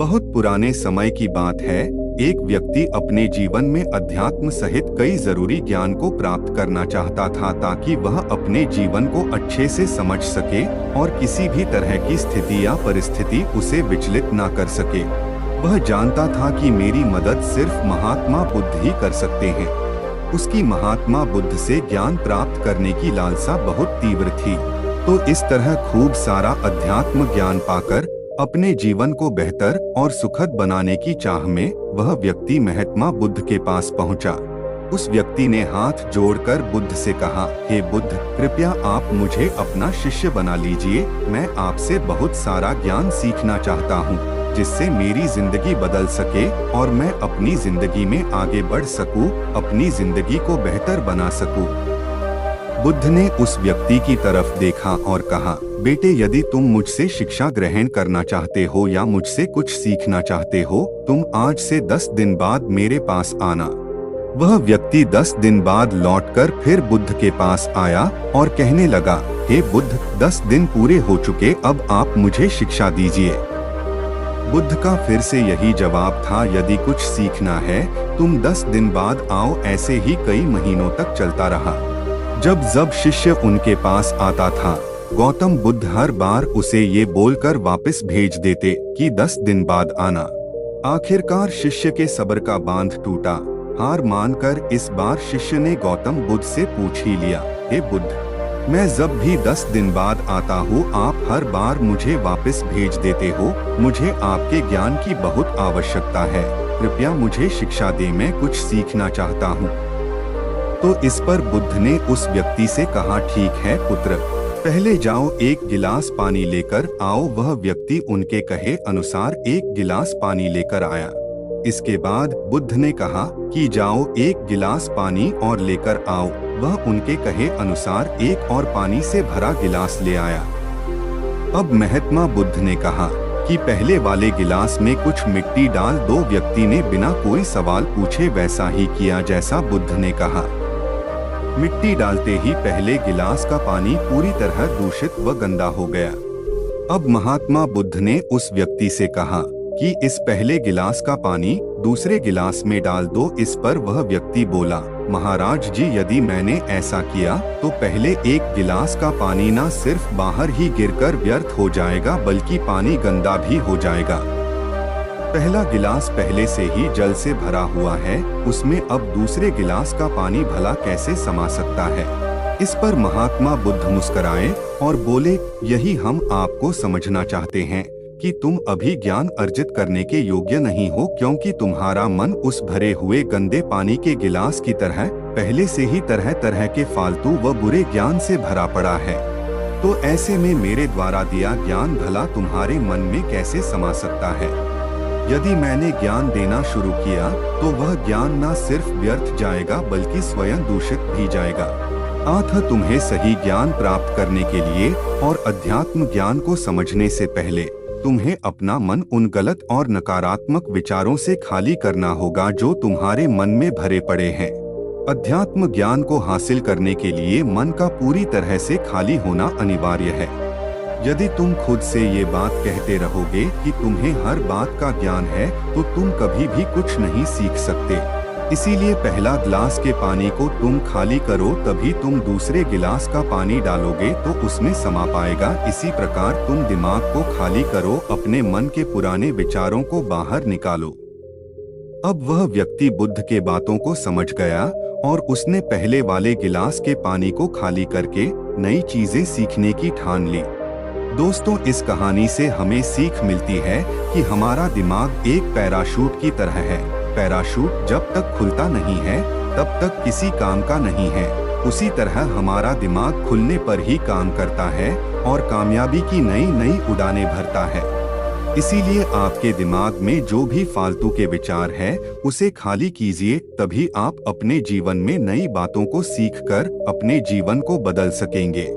बहुत पुराने समय की बात है। एक व्यक्ति अपने जीवन में अध्यात्म सहित कई जरूरी ज्ञान को प्राप्त करना चाहता था ताकि वह अपने जीवन को अच्छे से समझ सके और किसी भी तरह की स्थिति या परिस्थिति उसे विचलित न कर सके। वह जानता था कि मेरी मदद सिर्फ महात्मा बुद्ध ही कर सकते हैं। उसकी महात्मा बुद्ध से ज्ञान प्राप्त करने की लालसा बहुत तीव्र थी। तो इस तरह खूब सारा अध्यात्म ज्ञान पाकर अपने जीवन को बेहतर और सुखद बनाने की चाह में वह व्यक्ति महात्मा बुद्ध के पास पहुंचा। उस व्यक्ति ने हाथ जोड़कर बुद्ध से कहा, हे बुद्ध, कृपया आप मुझे अपना शिष्य बना लीजिए। मैं आपसे बहुत सारा ज्ञान सीखना चाहता हूँ, जिससे मेरी जिंदगी बदल सके और मैं अपनी जिंदगी में आगे बढ़ सकूं, अपनी जिंदगी को बेहतर बना सकूं। बुद्ध ने उस व्यक्ति की तरफ देखा और कहा, बेटे, यदि तुम मुझसे शिक्षा ग्रहण करना चाहते हो या मुझसे कुछ सीखना चाहते हो, तुम आज से 10 दिन बाद मेरे पास आना। वह व्यक्ति 10 दिन बाद लौटकर फिर बुद्ध के पास आया और कहने लगा, हे बुद्ध, 10 दिन पूरे हो चुके, अब आप मुझे शिक्षा दीजिए। बुद्ध का फिर से यही जवाब था, यदि कुछ सीखना है तुम 10 दिन बाद आओ। ऐसे ही कई महीनों तक चलता रहा। जब शिष्य उनके पास आता था, गौतम बुद्ध हर बार उसे ये बोलकर वापस भेज देते कि 10 दिन बाद आना। आखिरकार शिष्य के सब्र का बांध टूटा। हार मानकर इस बार शिष्य ने गौतम बुद्ध से पूछ ही लिया, हे बुद्ध, मैं जब भी 10 दिन बाद आता हूँ आप हर बार मुझे वापस भेज देते हो। मुझे आपके ज्ञान की बहुत आवश्यकता है, कृपया मुझे शिक्षा दे, मैं कुछ सीखना चाहता हूँ। तो इस पर बुद्ध ने उस व्यक्ति से कहा, ठीक है पुत्र, पहले जाओ एक गिलास पानी लेकर आओ। वह व्यक्ति उनके कहे अनुसार एक गिलास पानी लेकर आया। इसके बाद बुद्ध ने कहा कि जाओ एक गिलास पानी और लेकर आओ। वह उनके कहे अनुसार एक और पानी से भरा गिलास ले आया। अब महात्मा बुद्ध ने कहा कि पहले वाले गिलास में कुछ मिट्टी डाल दो। व्यक्ति ने बिना कोई सवाल पूछे वैसा ही किया जैसा बुद्ध ने कहा। मिट्टी डालते ही पहले गिलास का पानी पूरी तरह दूषित व गंदा हो गया। अब महात्मा बुद्ध ने उस व्यक्ति से कहा कि इस पहले गिलास का पानी दूसरे गिलास में डाल दो। इस पर वह व्यक्ति बोला, महाराज जी, यदि मैंने ऐसा किया तो पहले एक गिलास का पानी न सिर्फ बाहर ही गिरकर व्यर्थ हो जाएगा बल्कि पानी गंदा भी हो जाएगा। पहला गिलास पहले से ही जल से भरा हुआ है, उसमें अब दूसरे गिलास का पानी भला कैसे समा सकता है। इस पर महात्मा बुद्ध मुस्कुराए और बोले, यही हम आपको समझना चाहते हैं कि तुम अभी ज्ञान अर्जित करने के योग्य नहीं हो, क्योंकि तुम्हारा मन उस भरे हुए गंदे पानी के गिलास की तरह पहले से ही तरह तरह के फालतू व बुरे ज्ञान से भरा पड़ा है। तो ऐसे में मेरे द्वारा दिया ज्ञान भला तुम्हारे मन में कैसे समा सकता है। यदि मैंने ज्ञान देना शुरू किया तो वह ज्ञान न सिर्फ व्यर्थ जाएगा बल्कि स्वयं दूषित भी जाएगा। अतः तुम्हें सही ज्ञान प्राप्त करने के लिए और अध्यात्म ज्ञान को समझने से पहले तुम्हें अपना मन उन गलत और नकारात्मक विचारों से खाली करना होगा जो तुम्हारे मन में भरे पड़े हैं। अध्यात्म ज्ञान को हासिल करने के लिए मन का पूरी तरह से खाली होना अनिवार्य है। यदि तुम खुद से ये बात कहते रहोगे कि तुम्हें हर बात का ज्ञान है तो तुम कभी भी कुछ नहीं सीख सकते। इसीलिए पहला गिलास के पानी को तुम खाली करो, तभी तुम दूसरे गिलास का पानी डालोगे तो उसमें समा पाएगा। इसी प्रकार तुम दिमाग को खाली करो, अपने मन के पुराने विचारों को बाहर निकालो। अब वह व्यक्ति बुद्ध के बातों को समझ गया और उसने पहले वाले गिलास के पानी को खाली करके नई चीजें सीखने की ठान ली। दोस्तों, इस कहानी से हमें सीख मिलती है कि हमारा दिमाग एक पैराशूट की तरह है। पैराशूट जब तक खुलता नहीं है तब तक किसी काम का नहीं है। उसी तरह हमारा दिमाग खुलने पर ही काम करता है और कामयाबी की नई नई उड़ानें भरता है। इसीलिए आपके दिमाग में जो भी फालतू के विचार है उसे खाली कीजिए, तभी आप अपने जीवन में नई बातों को सीखकर अपने जीवन को बदल सकेंगे।